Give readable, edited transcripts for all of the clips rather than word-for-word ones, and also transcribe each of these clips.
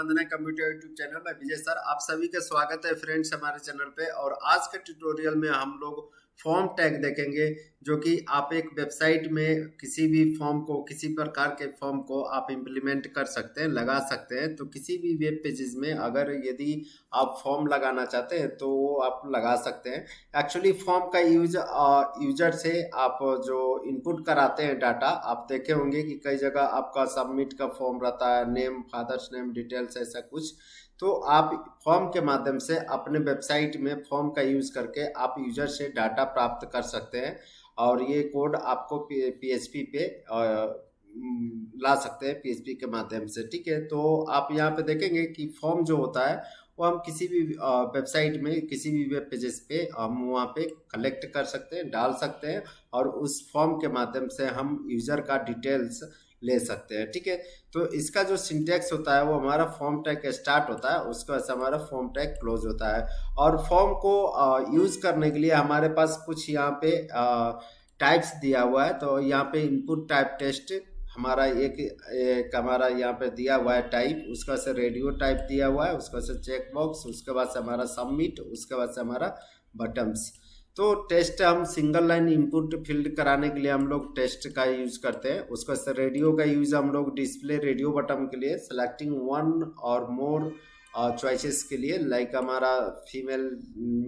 वंदना computer YouTube channel में विजय sir, आप सभी का स्वागत है फ्रेंड्स हमारे चैनल पे। और आज के ट्यूटोरियल में हम लोग फॉर्म टैग देखेंगे, जो कि आप एक वेबसाइट में किसी भी फॉर्म को, किसी प्रकार के फॉर्म को आप इम्प्लीमेंट कर सकते हैं, लगा सकते हैं। तो किसी भी वेब पेजेस में अगर यदि आप फॉर्म लगाना चाहते हैं तो वो आप लगा सकते हैं। एक्चुअली फॉर्म का यूजर से आप जो इनपुट कराते हैं डाटा, आप देखे होंगे कि कई जगह आपका सबमिट का फॉर्म रहता है, नेम, फादर्स नेम, डिटेल्स, ऐसा कुछ। तो आप फॉर्म के माध्यम से अपने वेबसाइट में फॉर्म का यूज करके आप यूजर से डाटा प्राप्त कर सकते हैं, और ये कोड आपको पीएचपी पे ला सकते हैं, पीएचपी के माध्यम से। ठीक है, तो आप यहाँ पे देखेंगे कि फॉर्म जो होता है वो हम किसी भी वेबसाइट में, किसी भी वेब पेजेस पे हम वहाँ पे कलेक्ट कर सकते हैं, डाल सकते हैं, और उस फॉर्म के माध्यम से हम यूजर का डिटेल्स ले सकते हैं। ठीक है, तो इसका जो सिंटैक्स होता है वो हमारा फॉर्म टैग स्टार्ट होता है, उसके बाद से हमारा फॉर्म टैग क्लोज होता है। और फॉर्म को यूज करने के लिए हमारे पास कुछ यहाँ पे टाइप्स दिया हुआ है। तो यहाँ पे इनपुट टाइप टेस्ट हमारा एक हमारा यहाँ पे दिया हुआ है टाइप, उसका से रेडियो टाइप दिया हुआ है, उसका से चेक बॉक्स, उसके बाद से हमारा सबमिट, उसके बाद से हमारा बटन्स। तो टेस्ट हम सिंगल लाइन इनपुट फील्ड कराने के लिए हम लोग टेस्ट का यूज करते हैं। उसका से रेडियो का यूज हम लोग डिस्प्ले रेडियो बटन के लिए, सेलेक्टिंग वन और मोर चॉइसेस के लिए, लाइक हमारा फीमेल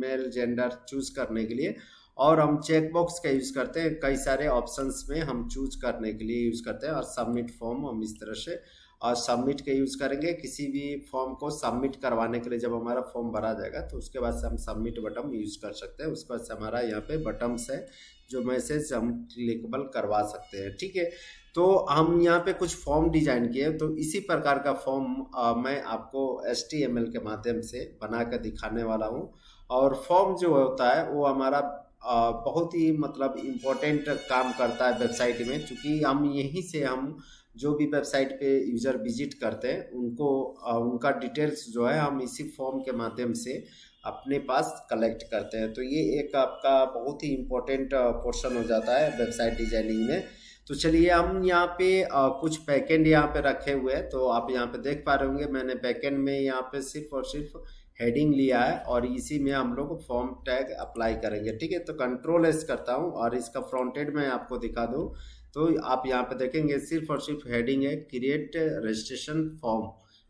मेल जेंडर चूज करने के लिए। और हम चेक बॉक्स का यूज करते हैं, कई सारे ऑप्शंस में हम चूज करने के लिए यूज करते हैं। और सबमिट फॉर्म हम इस तरह से और सबमिट के यूज करेंगे, किसी भी फॉर्म को सबमिट करवाने के लिए। जब हमारा फॉर्म भरा जाएगा तो उसके बाद से हम सबमिट बटन यूज कर सकते हैं। उसके बाद से हमारा यहाँ पे बटन्स है जो मैसेज हम क्लिकेबल करवा सकते हैं। ठीक है, तो हम यहाँ पे कुछ फॉर्म डिजाइन किए, तो इसी प्रकार का फॉर्म मैं आपको HTML के माध्यम से बना कर दिखाने वाला हूँ। और फॉर्म जो होता है वो हमारा बहुत ही मतलब इम्पोर्टेंट काम करता है वेबसाइट में, क्योंकि हम यहीं से हम जो भी वेबसाइट पे यूजर विजिट करते हैं उनको उनका डिटेल्स जो है हम इसी फॉर्म के माध्यम से अपने पास कलेक्ट करते हैं। तो ये एक आपका बहुत ही इम्पोर्टेंट पोर्शन हो जाता है वेबसाइट डिजाइनिंग में। तो चलिए, हम यहाँ पे कुछ बैकएंड यहाँ पे रखे हुए हैं। तो आप यहाँ पे देख पा रहे होंगे, मैंने बैकएंड में यहाँ पे सिर्फ और सिर्फ हेडिंग लिया है, और इसी में हम लोग फॉर्म टैग अप्लाई करेंगे। ठीक है, तो कंट्रोल एस करता हूँ और इसका फ्रंट एंड में आपको दिखा दूँ। तो आप यहाँ पे देखेंगे सिर्फ और सिर्फ हेडिंग है, क्रिएट रजिस्ट्रेशन फॉर्म।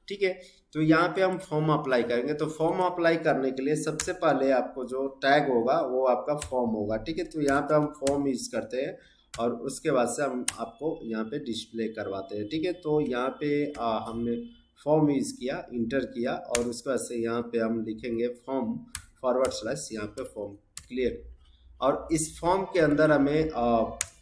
ठीक है, तो यहाँ पे हम फॉर्म अप्लाई करेंगे। तो फॉर्म अप्लाई करने के लिए सबसे पहले आपको जो टैग होगा वो आपका फॉर्म होगा। ठीक है, तो यहाँ पे हम फॉर्म यूज करते हैं, और उसके बाद से हम आपको यहाँ पे डिस्प्ले करवाते हैं। ठीक है, तो यहाँ पे हमने फॉर्म यूज किया, इंटर किया, और उसके बाद से यहाँ पे हम लिखेंगे फॉर्म / यहाँ पे फॉर्म क्लियर। और इस फॉर्म के अंदर हमें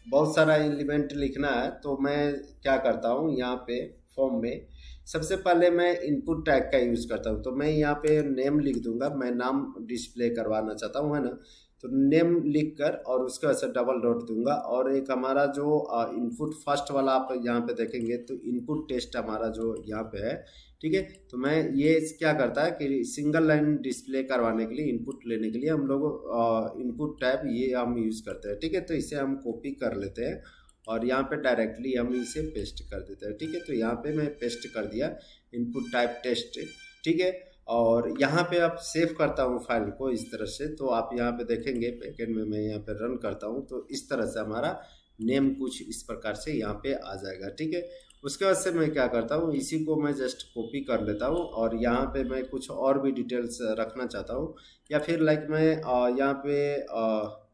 बहुत सारा एलिमेंट लिखना है। तो मैं क्या करता हूँ, यहाँ पे फॉर्म में सबसे पहले मैं इनपुट टैग का यूज करता हूँ। तो मैं यहाँ पे नेम लिख दूंगा, मैं नाम डिस्प्ले करवाना चाहता हूँ, है ना। तो नेम लिख कर और उसके बाद से डबल डॉट दूंगा। और एक हमारा जो इनपुट फर्स्ट वाला आप यहाँ पे देखेंगे, तो इनपुट टेस्ट हमारा जो यहाँ पे है। ठीक है, तो मैं ये क्या करता है कि सिंगल लाइन डिस्प्ले करवाने के लिए, इनपुट लेने के लिए हम लोग इनपुट टैब ये हम यूज़ करते हैं। ठीक है, तो इसे हम कॉपी कर लेते हैं और यहाँ पे डायरेक्टली हम इसे पेस्ट कर देते हैं। ठीक है, तो यहाँ पे मैं पेस्ट कर दिया इनपुट टाइप टेस्ट। ठीक है, और यहाँ पे आप सेव करता हूँ फाइल को इस तरह से। तो आप यहाँ पे देखेंगे बैकएंड में मैं यहाँ पे रन करता हूँ, तो इस तरह से हमारा नेम कुछ इस प्रकार से यहाँ पे आ जाएगा। ठीक है, उसके बाद से मैं क्या करता हूँ, इसी को मैं जस्ट कॉपी कर लेता हूँ, और यहाँ पे मैं कुछ और भी डिटेल्स रखना चाहता हूँ, या फिर लाइक मैं यहाँ पे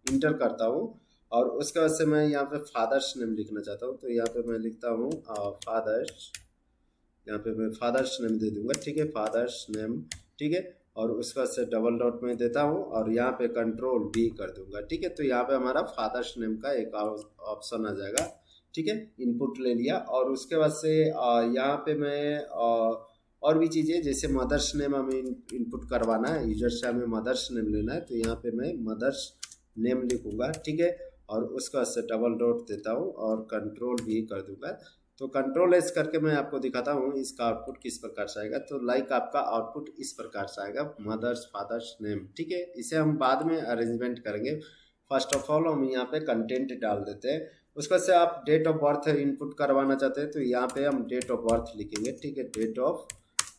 इंटर करता हूँ, और उसके बाद से मैं यहाँ पे फादर्स नेम लिखना चाहता हूँ। तो यहाँ पे मैं लिखता हूँ फादर्स, यहाँ पे मैं फादर्स नेम दे दूंगा। ठीक है, फादर्स नेम। ठीक है, और उसका से डबल डॉट में देता हूँ और यहाँ पे कंट्रोल B कर दूंगा। ठीक है, तो यहाँ पे हमारा फादर्स नेम का एक ऑप्शन आ जाएगा। ठीक है, इनपुट ले लिया, और उसके बाद से यहाँ पे मैं और भी चीज़ें, जैसे मदर्स नेम हमें इनपुट करवाना है, यूजर से हमें मदर्स नेम लेना है। तो यहाँ पे मैं मदर्स नेम लिखूंगा। ठीक है, और उसके बाद से डबल डॉट देता हूँ और कंट्रोल V कर दूंगा। तो कंट्रोल एस करके मैं आपको दिखाता हूँ इसका आउटपुट किस प्रकार से आएगा। तो लाइक आपका आउटपुट इस प्रकार से आएगा, मदर्स फादर्स नेम। ठीक है, इसे हम बाद में अरेंजमेंट करेंगे। फर्स्ट ऑफ ऑल हम यहाँ पे कंटेंट डाल देते हैं। उसका से आप डेट ऑफ बर्थ इनपुट करवाना चाहते हैं, तो यहाँ पे हम डेट ऑफ बर्थ लिखेंगे। ठीक है, date of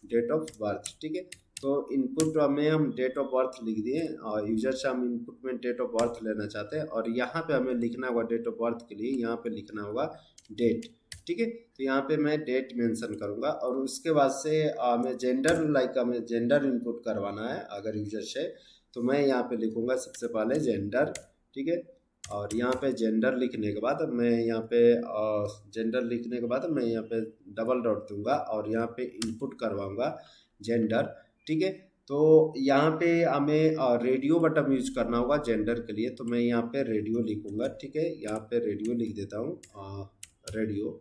date of birth, ठीक है। तो इनपुट में हम डेट ऑफ बर्थ लिख दिए और यूजर से हम इनपुट में डेट ऑफ बर्थ लेना चाहते हैं और यहाँ पे हमें लिखना होगा डेट ऑफ बर्थ के लिए, यहाँ पे लिखना होगा डेट, ठीक है। तो यहाँ पे मैं डेट मेंशन करूँगा और उसके बाद से मैं जेंडर, लाइक हमें जेंडर इनपुट करवाना है अगर यूजर से, तो मैं यहाँ पे लिखूँगा सबसे पहले जेंडर, ठीक है। और यहाँ पे जेंडर लिखने के बाद मैं यहाँ पे जेंडर लिखने के बाद मैं यहाँ पे डबल डॉट दूंगा और यहाँ पे इनपुट करवाऊँगा जेंडर, ठीक है। तो यहाँ पे हमें रेडियो बटन यूज करना होगा जेंडर के लिए, तो मैं यहाँ पे रेडियो लिखूँगा, ठीक है। यहाँ पे रेडियो लिख देता हूँ, रेडियो,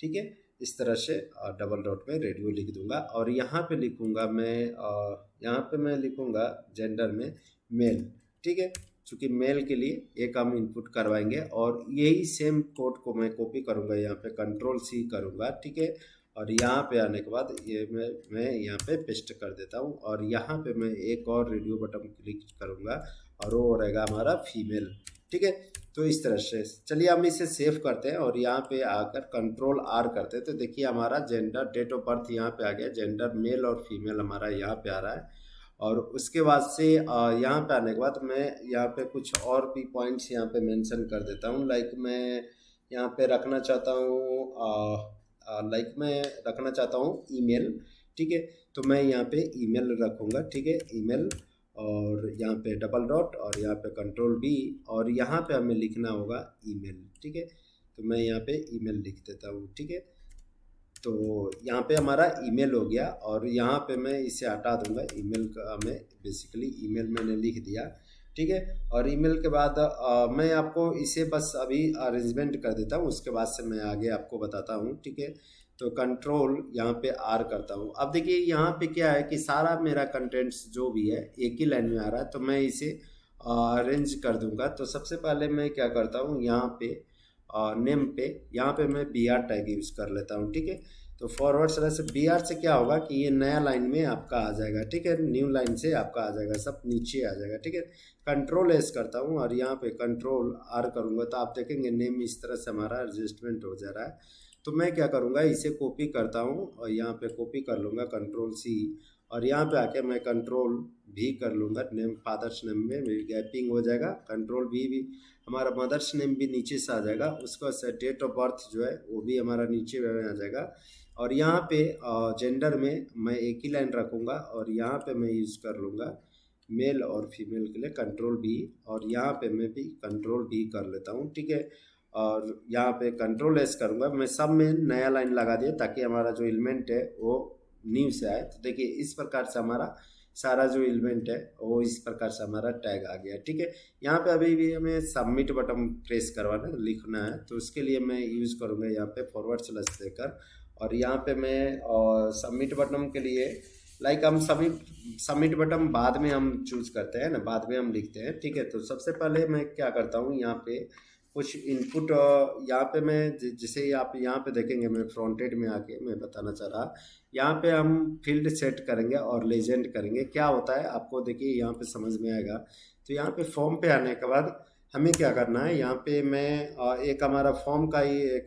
ठीक है। इस तरह से डबल डॉट में रेडियो लिख दूंगा और यहाँ पे लिखूँगा मैं, यहाँ पे मैं लिखूँगा जेंडर में मेल, ठीक है। चूँकि मेल के लिए एक हम इनपुट करवाएंगे और यही सेम कोड को मैं कॉपी करूँगा, यहाँ पे कंट्रोल सी करूँगा, ठीक है। और यहाँ पे आने के बाद ये मैं यहाँ पे पेस्ट कर देता हूँ और यहाँ पे मैं एक और रेडियो बटन क्लिक करूँगा और वो रहेगा हमारा फीमेल, ठीक है। तो इस तरह से चलिए हम इसे सेव करते हैं और यहाँ पे आकर कंट्रोल आर करते हैं, तो देखिए हमारा जेंडर डेट ऑफ बर्थ यहाँ पे आ गया, जेंडर मेल और फीमेल हमारा यहाँ पे आ रहा है। और उसके बाद से यहाँ पे आने के बाद मैं यहाँ पे कुछ और भी पॉइंट्स यहाँ पे मेंशन कर देता हूँ, लाइक मैं यहाँ पे रखना चाहता हूँ, लाइक मैं रखना चाहता हूँ ईमेल, ठीक है। तो मैं यहाँ पे ईमेल रखूँगा, ठीक है, ईमेल, और यहाँ पे डबल डॉट और यहाँ पे कंट्रोल बी और यहाँ पे हमें लिखना होगा ईमेल, ठीक है। तो मैं यहाँ पे ईमेल लिख देता हूँ, ठीक है। तो यहाँ पे हमारा ईमेल हो गया और यहाँ पे मैं इसे हटा दूंगा, ईमेल का मैं बेसिकली ईमेल मैंने लिख दिया, ठीक है। और ईमेल के बाद मैं आपको इसे बस अभी अरेंजमेंट कर देता हूँ, उसके बाद से मैं आगे आपको बताता हूँ, ठीक है। तो कंट्रोल यहाँ पे आर करता हूँ। अब देखिए यहाँ पे क्या है कि सारा मेरा कंटेंट्स जो भी है एक ही लाइन में आ रहा है, तो मैं इसे अरेंज कर दूंगा। तो सबसे पहले मैं क्या करता हूँ, यहाँ पे नेम पे यहाँ पे मैं बी आर टैग यूज़ कर लेता हूँ, ठीक है। तो फॉरवर्ड स्लैश बी आर से क्या होगा कि ये नया लाइन में आपका आ जाएगा, ठीक है, न्यू लाइन से आपका आ जाएगा, सब नीचे आ जाएगा, ठीक है। कंट्रोल एस करता हूँ और यहाँ पे कंट्रोल आर करूँगा तो आप देखेंगे नेम इस तरह से हमारा एडजस्टमेंट हो जा रहा है। तो मैं क्या करूँगा, इसे कॉपी करता हूँ और यहाँ पे कॉपी कर लूँगा कंट्रोल सी और यहाँ पे आके मैं कंट्रोल भी कर लूँगा, नेम फादर्स नेम में मेरी गैपिंग हो जाएगा, कंट्रोल भी हमारा मदर्स नेम भी नीचे से आ जाएगा, उसका डेट ऑफ बर्थ जो है वो भी हमारा नीचे में आ जाएगा। और यहाँ पे जेंडर में मैं एक ही लाइन रखूँगा और यहाँ पे मैं यूज़ कर लूँगा मेल और फीमेल के लिए कंट्रोल बी और यहाँ पे मैं भी कंट्रोल बी कर लेता हूँ, ठीक है। और यहाँ पे कंट्रोल एस करूँगा, मैं सब में नया लाइन लगा दिया ताकि हमारा जो एलिमेंट है वो न्यू से आए। तो देखिए इस प्रकार से हमारा सारा जो एलिमेंट है वो इस प्रकार से हमारा टैग आ गया, ठीक है। यहाँ पे अभी भी हमें सबमिट बटन प्रेस करवाना लिखना है, तो उसके लिए मैं यूज़ करूँगा यहाँ पे फॉरवर्ड स्लैश देकर और यहाँ पे मैं सबमिट बटन के लिए लाइक हम सबमिट बटन बाद में हम चूज करते हैं ना, बाद में हम लिखते हैं, ठीक है। तो सबसे पहले मैं क्या करता हूँ, यहाँ पे कुछ इनपुट यहाँ पे मैं जिसे आप यहाँ पे देखेंगे, मैं फ्रंटेड में आके मैं बताना चाह रहा, यहाँ पे हम फील्ड सेट करेंगे और लेजेंड करेंगे। क्या होता है आपको देखिए यहाँ पे समझ में आएगा। तो यहाँ पे फॉर्म पे आने के बाद हमें क्या करना है, यहाँ पे मैं एक हमारा फॉर्म का ही एक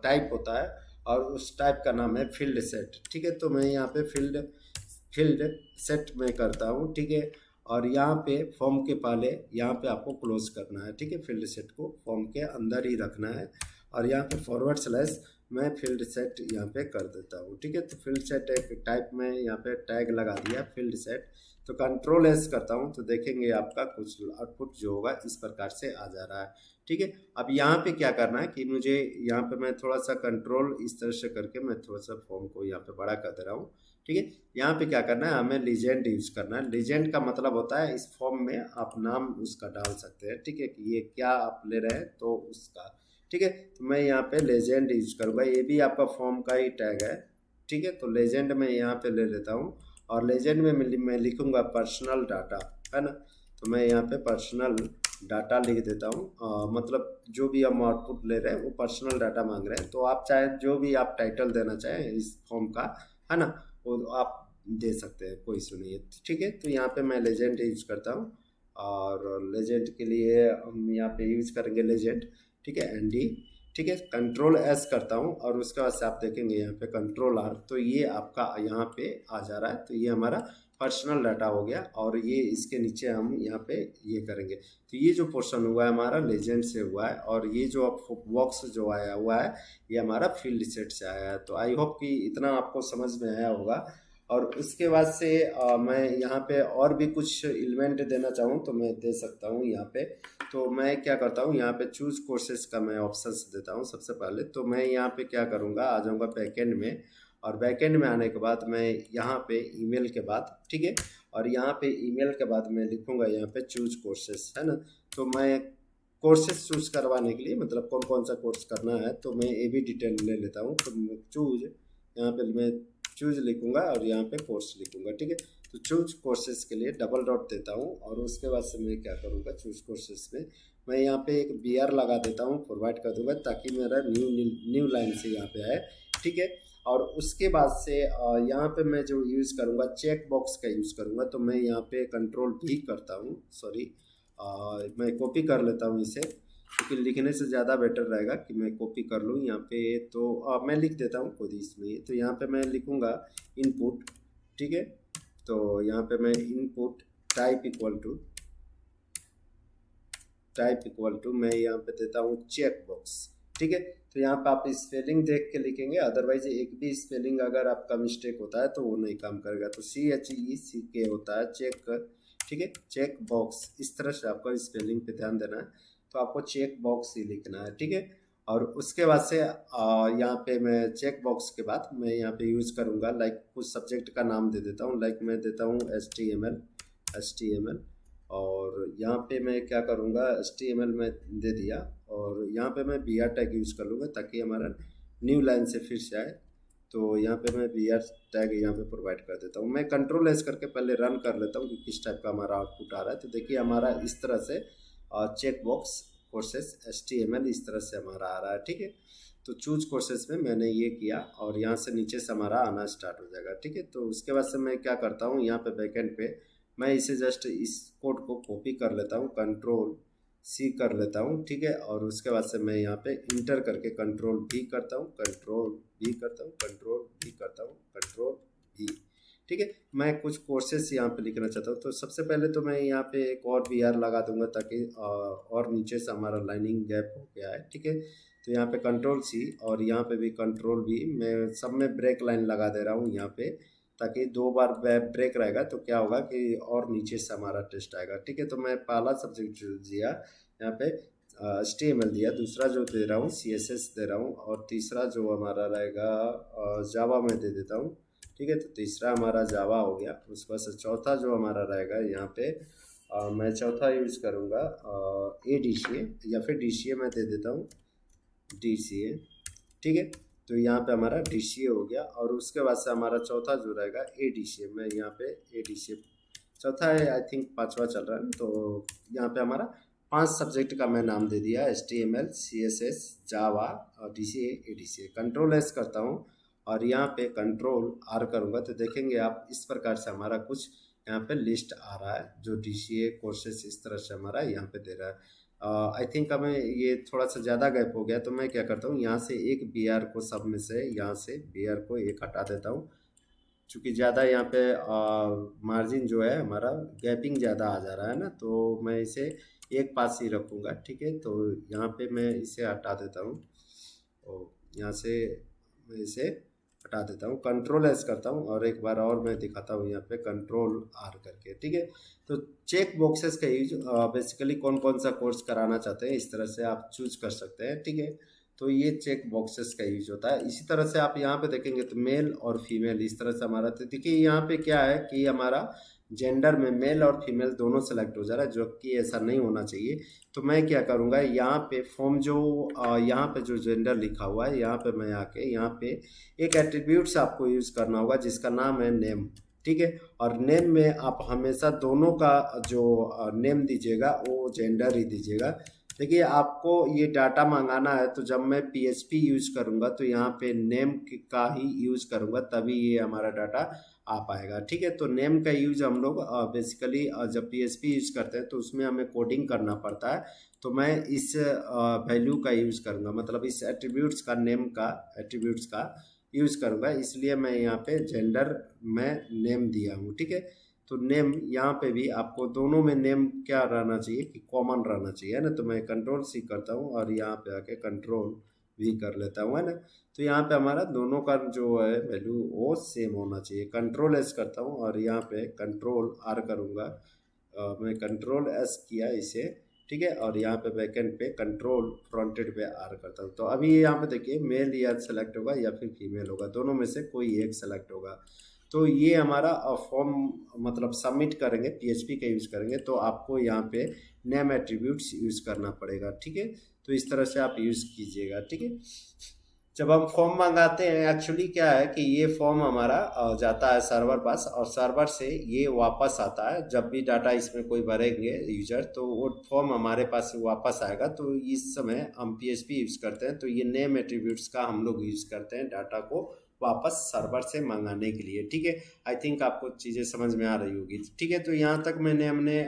टाइप होता है और उस टाइप का नाम है फील्ड सेट, ठीक है। तो मैं यहाँ पे फील्ड सेट में करता हूँ, ठीक है। और यहाँ पे फॉर्म के पहले यहाँ पे आपको क्लोज करना है, ठीक है, फील्ड सेट को फॉर्म के अंदर ही रखना है और यहाँ पे फॉरवर्ड स्लैश मैं फील्ड सेट यहाँ पे कर देता हूँ, ठीक है। तो फील्ड सेट एक टाइप में यहाँ पे टैग लगा दिया फील्ड सेट, तो कंट्रोल एस करता हूँ तो देखेंगे आपका कुछ आउटपुट जो होगा इस प्रकार से आ जा रहा है, ठीक है। अब यहाँ पे क्या करना है कि मुझे यहाँ पे मैं थोड़ा सा कंट्रोल इस तरह से करके मैं थोड़ा सा फॉर्म को यहाँ पे बड़ा कर दे रहा हूँ, ठीक है। यहाँ पे क्या करना है, हमें लीजेंड यूज करना है। लीजेंड का मतलब होता है इस फॉर्म में आप नाम उसका डाल सकते हैं, ठीक है, कि ये क्या आप ले रहे हैं तो उसका, ठीक है। तो मैं यहाँ पे लेजेंड यूज करूँगा, ये भी आपका फॉर्म का ही टैग है, ठीक है। तो लेजेंड में यहाँ पे ले लेता हूँ और लेजेंड में मैं लिखूँगा पर्सनल डाटा, है ना। तो मैं यहाँ पे पर्सनल डाटा लिख देता हूँ, मतलब जो भी हम आउटपुट ले रहे हैं वो पर्सनल डाटा मांग रहे हैं, तो आप चाहे जो भी आप टाइटल देना चाहें इस फॉर्म का, है ना, वो आप दे सकते हैं, कोई इशू नहीं है, ठीक है। तो यहाँ पे मैं लेजेंड यूज करता हूँ और लेजेंड के लिए हम यहाँ पे यूज करेंगे लेजेंड, ठीक है, एनडी, ठीक है, कंट्रोल एस करता हूँ और उसके बाद से आप देखेंगे यहाँ पे कंट्रोल आर, तो ये आपका यहाँ पे आ जा रहा है। तो ये हमारा पर्सनल डाटा हो गया और ये इसके नीचे हम यहाँ पे ये करेंगे। तो ये जो पोर्शन हुआ है हमारा लेजेंड से हुआ है और ये जो बॉक्स जो आया हुआ है ये हमारा फील्ड सेट से आया है। तो आई होप कि इतना आपको समझ में आया होगा। और उसके बाद से मैं यहाँ पे और भी कुछ एलिमेंट देना चाहूँ तो मैं दे सकता हूँ यहाँ पे। तो मैं क्या करता हूँ यहाँ पे चूज कोर्सेज का मैं ऑप्शंस देता हूँ। सबसे पहले तो मैं यहाँ पे क्या करूँगा, आ जाऊँगा बैकएंड में और बैकएंड में आने के बाद मैं यहाँ पे ईमेल के बाद, ठीक है, और यहाँ पे ईमेल के बाद मैं लिखूँगा यहाँ पे चूज कोर्सेज, है ना। तो मैं कोर्सेज चूज करवाने के लिए मतलब कौन कौन सा कोर्स करना है तो मैं ये भी डिटेल ले लेता हूँ। तो चूज यहाँ पे मैं चूज लिखूँगा और यहाँ पे कोर्स लिखूँगा, ठीक है। तो चूज कोर्सेज के लिए डबल डॉट देता हूँ और उसके बाद से मैं क्या करूँगा, चूज कोर्सेज में मैं यहाँ पे एक BR लगा देता हूँ, प्रोवाइड कर दूँगा ताकि मेरा न्यू लाइन से यहाँ पे आए, ठीक है। और उसके बाद से यहाँ पे मैं जो यूज़ करूँगा चेक बॉक्स का यूज़ करूँगा। तो मैं यहाँ पे कंट्रोल भी करता हूँ, सॉरी मैं कॉपी कर लेता हूँ इसे, क्योंकि लिखने से ज़्यादा बेटर रहेगा कि मैं कॉपी कर लूँ यहाँ पे। तो मैं लिख देता हूँ खुद इसमें। तो यहाँ पे मैं लिखूँगा इनपुट, ठीक है। तो यहाँ पे मैं इनपुट टाइप इक्वल टू मैं यहाँ पे देता हूँ चेक बॉक्स, ठीक है। तो यहाँ पे आप स्पेलिंग देख के लिखेंगे, अदरवाइज एक भी स्पेलिंग अगर आपका मिस्टेक होता है तो वो नहीं काम करेगा। तो CHECK होता है चेक, ठीक है, चेक बॉक्स। इस तरह से आपको स्पेलिंग पे ध्यान देना है। तो आपको चेक बॉक्स ही लिखना है, ठीक है। और उसके बाद से यहाँ पे मैं चेक बॉक्स के बाद मैं यहाँ पे यूज़ करूँगा लाइक कुछ सब्जेक्ट का नाम दे देता हूँ। लाइक मैं देता हूँ HTML और यहाँ पे मैं क्या करूँगा HTML में दे दिया और यहाँ पे मैं BR टैग यूज़ कर लूँगा ताकि हमारा न्यू लाइन से फिर से आए। तो यहाँ पे मैं BR टैग यहाँ पे प्रोवाइड कर देता हूँ। मैं कंट्रोल एस करके पहले रन कर लेता हूँ कि किस टाइप का हमारा आउटपुट आ रहा है। तो देखिए हमारा इस तरह से चेक बॉक्स कोर्सेज HTML इस तरह से हमारा आ रहा है, ठीक है। तो चूज कोर्सेज में मैंने ये किया और यहाँ से नीचे से हमारा आना स्टार्ट हो जाएगा, ठीक है। तो उसके बाद से मैं क्या करता हूँ, यहाँ पे बैकएंड पे मैं इसे जस्ट इस कोड को कॉपी कर लेता हूँ, कंट्रोल C कर लेता हूँ, ठीक है। और उसके बाद से मैं यहाँ पे इंटर करके कंट्रोल V करता हूँ, कंट्रोल V करता हूँ, कंट्रोल V करता हूँ, कंट्रोल V, ठीक है। मैं कुछ कोर्सेस यहाँ पे लिखना चाहता हूँ। तो सबसे पहले तो मैं यहाँ पे एक और BR लगा दूंगा ताकि और नीचे से हमारा लाइनिंग गैप हो गया है, ठीक है। तो यहाँ पे कंट्रोल C और यहाँ पे भी कंट्रोल V, मैं सब में ब्रेक लाइन लगा दे रहा हूँ यहाँ पे ताकि 2 बार ब्रेक रहेगा तो क्या होगा कि और नीचे से हमारा टेस्ट आएगा, ठीक है। तो मैं पहला सब्जेक्ट दिया यहाँ पे HTML दिया, दूसरा जो दे रहा हूँ CSS दे रहा हूँ और तीसरा जो हमारा रहेगा जावा में दे देता हूँ, ठीक है। तो तीसरा हमारा जावा हो गया। उसके बाद से चौथा जो हमारा रहेगा यहाँ पे मैं चौथा यूज़ करूँगा ADCA या फिर DCA में दे देता हूँ DCA, ठीक है। तो यहाँ पे हमारा DCA हो गया और उसके बाद से हमारा चौथा जो रहेगा ADCA, मैं यहाँ पे ADCA चौथा है, आई थिंक 5वां चल रहा है। तो यहाँ पे हमारा 5 सब्जेक्ट का मैं नाम दे दिया HTML CSS जावा और DCA ADCA। कंट्रोल एस करता हूँ और यहाँ पे कंट्रोल R करूँगा तो देखेंगे आप इस प्रकार से हमारा कुछ यहाँ पे लिस्ट आ रहा है जो DCA कोर्सेस इस तरह से हमारा यहाँ पे दे रहा है। आई थिंक हमें ये थोड़ा सा ज़्यादा गैप हो गया तो मैं क्या करता हूँ यहाँ से एक BR को सब में से यहाँ से BR को एक हटा देता हूँ, चूँकि ज़्यादा यहाँ पे मार्जिन जो है हमारा गैपिंग ज़्यादा आ जा रहा है ना, तो मैं इसे एक पास ही रखूँगा, ठीक है। तो यहाँ पे मैं इसे हटा देता हूँ और यहाँ से मैं इसे हटा देता हूँ, कंट्रोल एस करता हूँ और एक बार और मैं दिखाता हूँ यहाँ पे कंट्रोल R करके, ठीक है। तो चेक बॉक्सेस का यूज बेसिकली कौन कौन सा कोर्स कराना चाहते हैं इस तरह से आप चूज कर सकते हैं, ठीक है। तो ये चेक बॉक्सेस का यूज होता है। इसी तरह से आप यहाँ पे देखेंगे तो मेल और फीमेल इस तरह से हमारा, तो देखिए यहाँ पे क्या है कि हमारा जेंडर में मेल और फीमेल दोनों सेलेक्ट हो जा रहा है, जो कि ऐसा नहीं होना चाहिए। तो मैं क्या करूँगा यहाँ पे फॉर्म जो यहाँ पे जो जेंडर लिखा हुआ है यहाँ पे मैं आके यहाँ पे एक एट्रीब्यूट्स आपको यूज़ करना होगा जिसका नाम है नेम, ठीक है। और नेम में आप हमेशा दोनों का जो नेम दीजिएगा वो जेंडर ही दीजिएगा। देखिए आपको ये डाटा मंगाना है तो जब मैं PHP यूज़ करूँगा तो यहाँ पे नेम का ही यूज़ करूँगा तभी ये हमारा डाटा आ पाएगा। ठीक है, तो नेम का यूज हम लोग बेसिकली जब पीएचपी यूज करते हैं तो उसमें हमें कोडिंग करना पड़ता है। तो मैं इस वैल्यू का यूज करूँगा, मतलब इस एट्रीब्यूट्स का, नेम का एट्रीब्यूट्स का यूज करूँगा, इसलिए मैं यहाँ पे जेंडर में नेम दिया हूँ। ठीक है, तो नेम यहाँ पे भी आपको दोनों में नेम क्या रहना चाहिए कि कॉमन रहना चाहिए, है ना। तो मैं कंट्रोल सी करता हूँ और यहाँ पे आके कंट्रोल भी कर लेता हूँ, है ना। तो यहाँ पे हमारा दोनों का जो है वैल्यू वो सेम होना चाहिए। कंट्रोल एस करता हूँ और यहाँ पे कंट्रोल आर करूँगा। मैं कंट्रोल एस किया इसे, ठीक है, और यहाँ पे बैकएंड पे कंट्रोल फ्रंटेड पे आर करता हूँ। तो अभी यहाँ पे देखिए मेल या सेलेक्ट होगा या फिर फीमेल होगा, दोनों में से कोई एक सेलेक्ट होगा। तो ये हमारा फॉर्म मतलब सबमिट करेंगे, पीएचपी का यूज़ करेंगे, तो आपको यहाँ पे नेम एट्रीब्यूट्स यूज़ करना पड़ेगा। ठीक है, तो इस तरह से आप यूज़ कीजिएगा। ठीक है, जब हम फॉर्म मंगाते हैं, एक्चुअली क्या है कि ये फॉर्म हमारा जाता है सर्वर पास और सर्वर से ये वापस आता है। जब भी डाटा इसमें कोई भरेंगे यूजर, तो वो फॉर्म हमारे पास वापस आएगा। तो इस समय हम पीएचपी यूज़ करते हैं, तो ये नेम एट्रीब्यूट्स का हम लोग यूज़ करते हैं डाटा को वापस सर्वर से मंगाने के लिए। ठीक है, आई थिंक आपको चीज़ें समझ में आ रही होगी। ठीक है, तो यहाँ तक हमने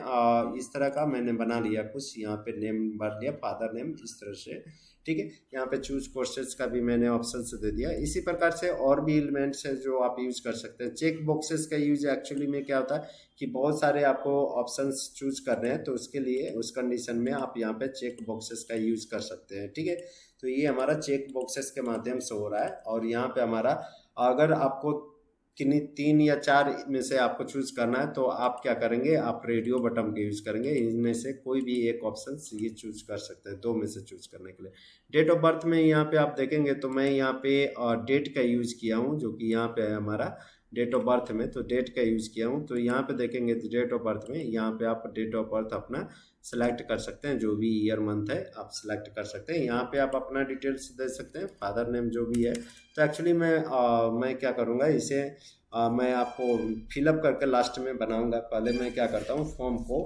इस तरह का मैंने बना लिया कुछ, यहाँ पे नेम भर लिया, फादर नेम, इस तरह से। ठीक है, यहाँ पे चूज कोर्सेज का भी मैंने ऑप्शन से दे दिया। इसी प्रकार से और भी एलिमेंट्स है जो आप यूज कर सकते हैं। चेक बॉक्सेस का यूज एक्चुअली में क्या होता है कि बहुत सारे आपको ऑप्शंस चूज करने हैं, तो उसके लिए उस कंडीशन में आप यहाँ पे चेक बॉक्सेस का यूज कर सकते हैं। ठीक है, तो ये हमारा चेक बॉक्सेस के माध्यम से हो रहा है। और यहाँ पे हमारा अगर आपको किन्हीं 3 या 4 में से आपको चूज करना है, तो आप क्या करेंगे, आप रेडियो बटन का यूज करेंगे। इनमें से कोई भी एक ऑप्शन ये चूज कर सकते हैं, 2 में से चूज करने के लिए। डेट ऑफ बर्थ में यहाँ पे आप देखेंगे तो मैं यहाँ पे डेट का यूज किया हूँ, जो कि यहाँ पे है हमारा डेट ऑफ बर्थ में, तो डेट का यूज किया हूँ। तो यहाँ पे देखेंगे तो डेट ऑफ बर्थ में यहाँ पे आप डेट ऑफ बर्थ अपना सेलेक्ट कर सकते हैं, जो भी ईयर मंथ है आप सेलेक्ट कर सकते हैं। यहाँ पे आप अपना डिटेल्स दे सकते हैं, फादर नेम जो भी है। तो एक्चुअली मैं क्या करूँगा, इसे मैं आपको फिलअप करके लास्ट में बनाऊंगा। पहले मैं क्या करता हूँ, फॉर्म को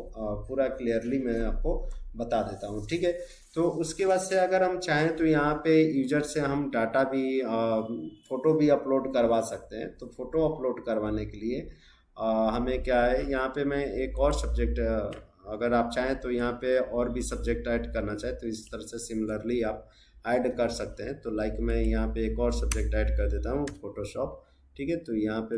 पूरा क्लियरली मैं आपको बता देता हूँ। ठीक है, तो उसके बाद से अगर हम चाहें तो यहाँ पे यूजर से हम डाटा भी फ़ोटो भी अपलोड करवा सकते हैं। तो फ़ोटो अपलोड करवाने के लिए हमें क्या है, यहाँ पे मैं एक और सब्जेक्ट, अगर आप चाहें तो यहाँ पे और भी सब्जेक्ट ऐड करना चाहें तो इस तरह से सिमिलरली आप ऐड कर सकते हैं। तो लाइक मैं यहाँ पे एक और सब्जेक्ट ऐड कर देता हूँ, फोटोशॉप। ठीक है, तो यहाँ पे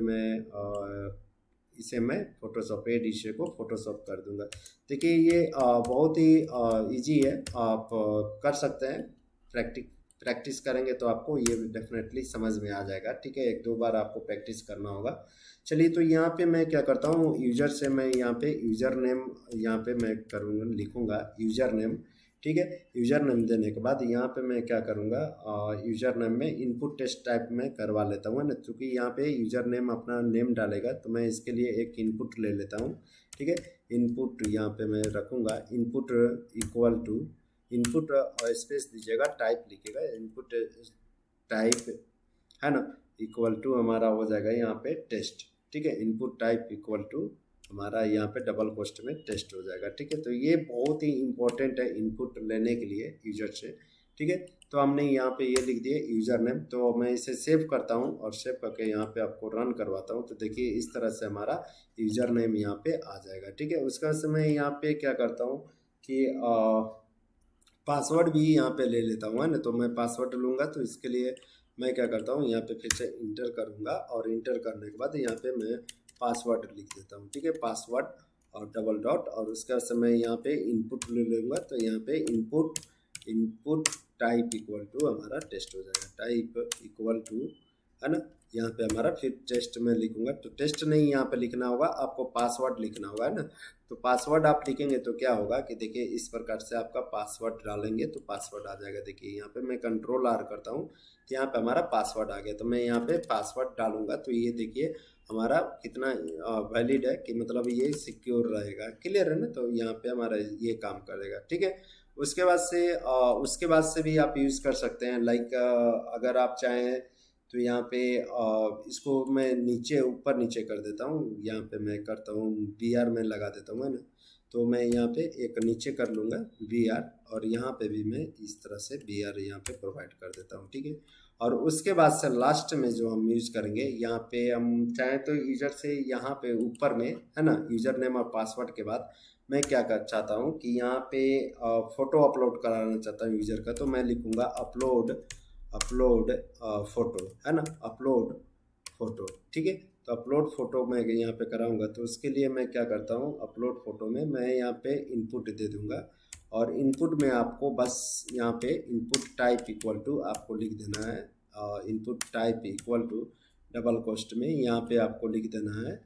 इसे मैं फोटोशॉप एड इशे को फोटोशॉप कर दूंगा। देखिए ये बहुत ही इजी है, आप कर सकते हैं। प्रैक्टिस करेंगे तो आपको ये डेफिनेटली समझ में आ जाएगा। ठीक है, 1-2 बार आपको प्रैक्टिस करना होगा। चलिए, तो यहाँ पे मैं क्या करता हूँ, यूजर से मैं यहाँ पे यूजर नेम यहाँ पे मैं करूँगा, लिखूँगा यूजर नेम। ठीक है, यूजर नेम देने के बाद यहाँ पे मैं क्या करूँगा, यूजर नेम में इनपुट टेस्ट टाइप में करवा लेता हूँ, है ना। क्योंकि यहाँ पे यूजर नेम अपना नेम डालेगा, तो मैं इसके लिए एक इनपुट ले लेता हूँ। ठीक है, इनपुट यहाँ पे मैं रखूँगा, input equal to input space दीजिएगा, टाइप लिखिएगा, इनपुट टाइप, है ना, इक्वल टू हमारा हो जाएगा यहाँ पे टेस्ट। ठीक है, इनपुट टाइप इक्वल टू हमारा यहाँ पे डबल कोस्ट में टेस्ट हो जाएगा। ठीक है, तो ये बहुत ही इंपॉर्टेंट है इनपुट लेने के लिए यूजर से। ठीक है, तो हमने यहाँ पे ये लिख दिया यूजर नेम। तो मैं इसे सेव करता हूँ और सेव करके यहाँ पे आपको रन करवाता हूँ। तो देखिए इस तरह से हमारा यूजर नेम यहाँ पे आ जाएगा। ठीक है, उसका से मैं यहाँ पे क्या करता हूँ कि पासवर्ड भी यहाँ पे ले लेता हूँ, है ना। तो मैं पासवर्ड लूँगा, तो इसके लिए मैं क्या करता हूँ, यहाँ पे फिर से इंटर करूँगा और इंटर करने के बाद यहाँ पे मैं पासवर्ड लिख देता हूँ। ठीक है, पासवर्ड और डबल डॉट, और उसका समय यहाँ पे इनपुट ले लूँगा। तो यहाँ पे इनपुट टाइप इक्वल टू हमारा टेस्ट हो जाएगा, टाइप इक्वल टू, है ना। यहाँ पे हमारा फिर टेस्ट में लिखूंगा, तो टेस्ट नहीं यहाँ पे लिखना होगा, आपको पासवर्ड लिखना होगा, है ना। तो पासवर्ड आप लिखेंगे तो क्या होगा कि देखिए इस प्रकार से आपका पासवर्ड डालेंगे तो पासवर्ड आ जाएगा। देखिए यहाँ पे मैं कंट्रोल आर करता हूँ तो यहाँ पे हमारा पासवर्ड आ गया। तो मैं यहाँ पे पासवर्ड डालूंगा, तो ये देखिए हमारा कितना वैलिड है, कि मतलब ये सिक्योर रहेगा, क्लियर है ना। तो यहाँ पे हमारा ये काम करेगा। ठीक है, उसके बाद से भी आप यूज़ कर सकते हैं। लाइक अगर आप चाहें तो यहाँ पे इसको मैं नीचे ऊपर नीचे कर देता हूँ, यहाँ पे मैं करता हूँ BR में लगा देता हूँ, है ना। तो मैं यहाँ पे एक नीचे कर लूँगा BR, और यहाँ पे भी मैं इस तरह से BR यहाँ पे प्रोवाइड कर देता हूँ, ठीक है। और उसके बाद से लास्ट में जो हम यूज करेंगे, यहाँ पे हम चाहें तो यूजर से यहाँ पे ऊपर में है ना, यूजर नेम और पासवर्ड के बाद मैं क्या कर चाहता हूँ कि यहाँ पे फोटो अपलोड कराना चाहता हूँ यूजर का, तो मैं लिखूँगा अपलोड फोटो, है ना, अपलोड फोटो, ठीक है। तो अपलोड फोटो मैं यहाँ पे कराऊंगा, तो उसके लिए मैं क्या करता हूँ, अपलोड फोटो में मैं यहाँ पे इनपुट दे दूंगा, और इनपुट में आपको बस यहाँ पे इनपुट टाइप इक्वल टू आपको लिख देना है, input type equal to double कोष्ट में यहाँ पे आपको लिख देना है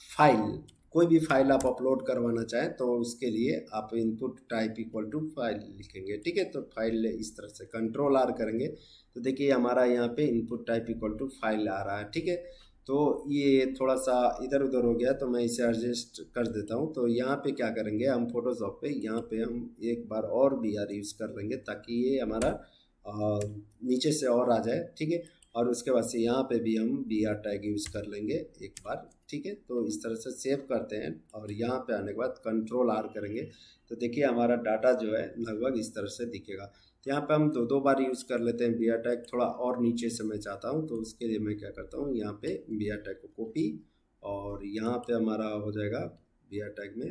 फाइल। कोई भी फाइल आप अपलोड करवाना चाहें तो उसके लिए आप input type equal to file लिखेंगे, ठीक है। तो फाइल इस तरह से कंट्रोल R करेंगे तो देखिए हमारा यहाँ पे input type equal to file आ रहा है, ठीक है। तो ये थोड़ा सा इधर उधर हो गया तो मैं इसे एडजस्ट कर देता हूँ। तो यहाँ पे क्या करेंगे हम फोटोशॉप पे, यहाँ पे हम एक बार और BR यूज़ कर लेंगे ताकि ये हमारा नीचे से और आ जाए, ठीक है। और उसके बाद से यहाँ पे भी हम BR टैग यूज़ कर लेंगे एक बार, ठीक है। तो इस तरह से सेव करते हैं और यहाँ पे आने के बाद कंट्रोल R करेंगे तो देखिए हमारा डाटा जो है लगभग इस तरह से दिखेगा। तो यहाँ पे हम दो बार यूज़ कर लेते हैं BR टैग, थोड़ा और नीचे से मैं चाहता हूँ तो उसके लिए मैं क्या करता हूँ, यहाँ पे BR टैग को कॉपी और यहाँ पे हमारा हो जाएगा BR टैग में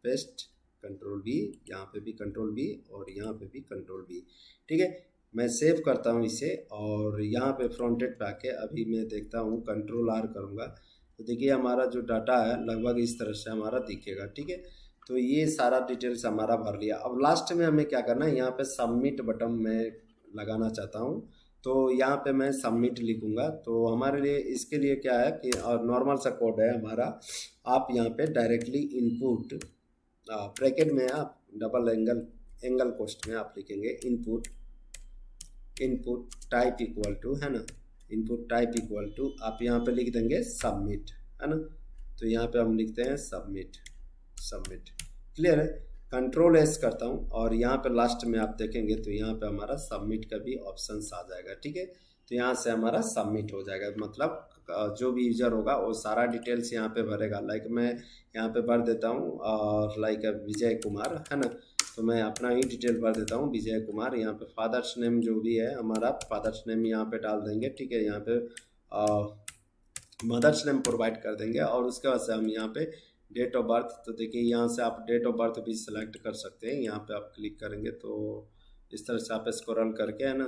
पेस्ट, कंट्रोल V, यहाँ पे भी कंट्रोल V और यहाँ पे भी कंट्रोल V, ठीक है। मैं सेव करता हूँ इसे और यहाँ पे फ्रंटेड पे आके अभी मैं देखता हूँ कंट्रोल R करूँगा तो देखिए हमारा जो डाटा है लगभग इस तरह से हमारा दिखेगा, ठीक है। तो ये सारा डिटेल्स हमारा भर लिया। अब लास्ट में हमें क्या करना है, यहाँ पे सबमिट बटन मैं लगाना चाहता हूँ तो यहाँ पे मैं सबमिट लिखूँगा। तो हमारे लिए इसके लिए क्या है कि और नॉर्मल सा कोड है हमारा, आप यहाँ पे डायरेक्टली इनपुट ब्रैकेट में आप डबल एंगल कोष्ट में आप लिखेंगे इनपुट टाइप इक्वल टू, है ना, इनपुट टाइप इक्वल टू आप यहाँ पे लिख देंगे सबमिट, है ना। तो यहाँ पे हम लिखते हैं सबमिट, क्लियर है। कंट्रोल S करता हूँ और यहाँ पे लास्ट में आप देखेंगे तो यहाँ पे हमारा सबमिट का भी ऑप्शन आ जाएगा, ठीक है। तो यहाँ से हमारा सबमिट हो जाएगा, मतलब जो भी यूजर होगा वो सारा डिटेल्स यहाँ पे भरेगा। लाइक मैं यहाँ पे भर देता हूँ और लाइक विजय कुमार, है ना, तो मैं अपना ही डिटेल भर देता हूँ विजय कुमार। यहाँ पे फादर्स नेम जो भी है हमारा फादर्स नेम यहाँ पे डाल देंगे, ठीक है। यहाँ पे मदर्स नेम प्रोवाइड कर देंगे और उसके बाद से हम यहाँ पे डेट ऑफ बर्थ, तो देखिए यहाँ से आप डेट ऑफ बर्थ भी सिलेक्ट कर सकते हैं। यहाँ पे आप क्लिक करेंगे तो इस तरह से आप स्क्रॉल करके, है ना,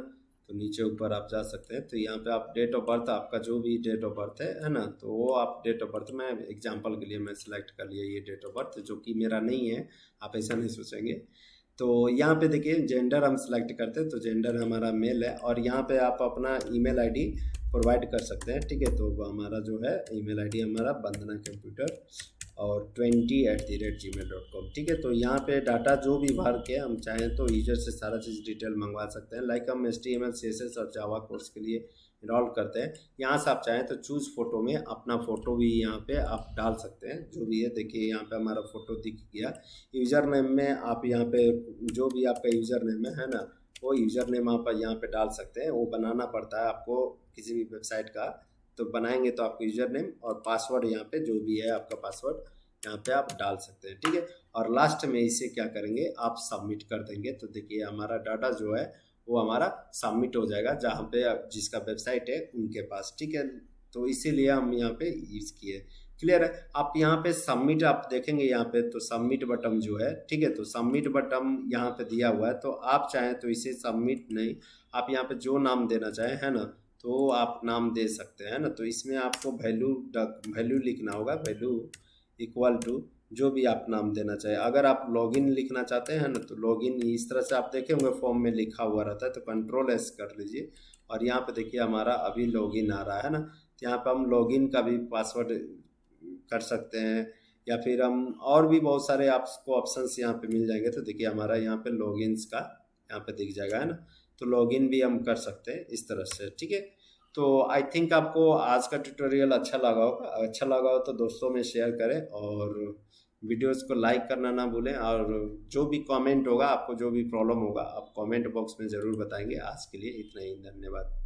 तो नीचे ऊपर आप जा सकते हैं। तो यहाँ पे आप डेट ऑफ बर्थ, आपका जो भी डेट ऑफ बर्थ है ना, तो वो आप डेट ऑफ बर्थ में एग्जांपल के लिए मैं सिलेक्ट कर लिया ये डेट ऑफ बर्थ, जो कि मेरा नहीं है, आप ऐसा नहीं सोचेंगे। तो यहाँ पे देखिए जेंडर हम सिलेक्ट करते हैं तो जेंडर हमारा मेल है और यहाँ पे आप अपना ईमेल आईडी प्रोवाइड कर सकते हैं, ठीक है। तो हमारा जो है ईमेल आईडी हमारा वंदना कंप्यूटर और 20@gmail.com, ठीक है। तो यहाँ पे डाटा जो भी भर के हम चाहें तो यूजर से सारा चीज़ डिटेल मंगवा सकते हैं। लाइक हम HTML CSS और जावा कोर्स के लिए इनरोल करते हैं। यहाँ से आप चाहें तो चूज़ फोटो में अपना फ़ोटो भी यहाँ पे आप डाल सकते हैं, जो भी है। देखिए यहाँ पे हमारा फ़ोटो दिख गया। यूज़र नेम में आप यहाँ पे जो भी आपका यूज़र नेम है ना, वो यूज़र नेम आप यहाँ पे डाल सकते हैं। वो बनाना पड़ता है आपको किसी भी वेबसाइट का, तो बनाएंगे तो आपको यूज़र नेम और पासवर्ड यहाँ पे जो भी है आपका पासवर्ड यहाँ पे आप डाल सकते हैं, ठीक है। और लास्ट में इसे क्या करेंगे, आप सबमिट कर देंगे तो देखिए हमारा डाटा जो है वो हमारा सबमिट हो जाएगा जहाँ पे जिसका वेबसाइट है उनके पास, ठीक है। तो इसीलिए हम यहाँ पे यूज़ किए, क्लियर है। आप यहाँ पे सबमिट आप देखेंगे यहाँ पे तो सबमिट बटन जो है, ठीक है, तो सबमिट बटन यहाँ पे दिया हुआ है। तो आप चाहें तो इसे सबमिट नहीं, आप यहाँ पे जो नाम देना चाहें, है ना, तो आप नाम दे सकते हैं ना। तो इसमें आपको वैल्यू लिखना होगा, वैल्यू इक्वल टू जो भी आप नाम देना चाहे। अगर आप लॉगिन लिखना चाहते हैं ना तो लॉगिन इस तरह से आप देखे होंगे फॉर्म में लिखा हुआ रहता है, तो कंट्रोल S कर लीजिए और यहाँ पे देखिए हमारा अभी लॉगिन आ रहा है ना। तो यहाँ पे हम लॉगिन का भी पासवर्ड कर सकते हैं या फिर हम और भी बहुत सारे आपको ऑप्शंस यहाँ पे मिल जाएंगे। तो देखिए हमारा यहाँ पे लॉगिन्स का यहाँ पे दिख जाएगा, है ना। तो लॉगिन भी हम कर सकते हैं इस तरह से, ठीक है। तो आई थिंक आपको आज का ट्यूटोरियल अच्छा लगा हो तो दोस्तों में शेयर करें और वीडियोस को लाइक करना ना भूलें। और जो भी कमेंट होगा, आपको जो भी प्रॉब्लम होगा आप कमेंट बॉक्स में ज़रूर बताएंगे। आज के लिए इतना ही, धन्यवाद।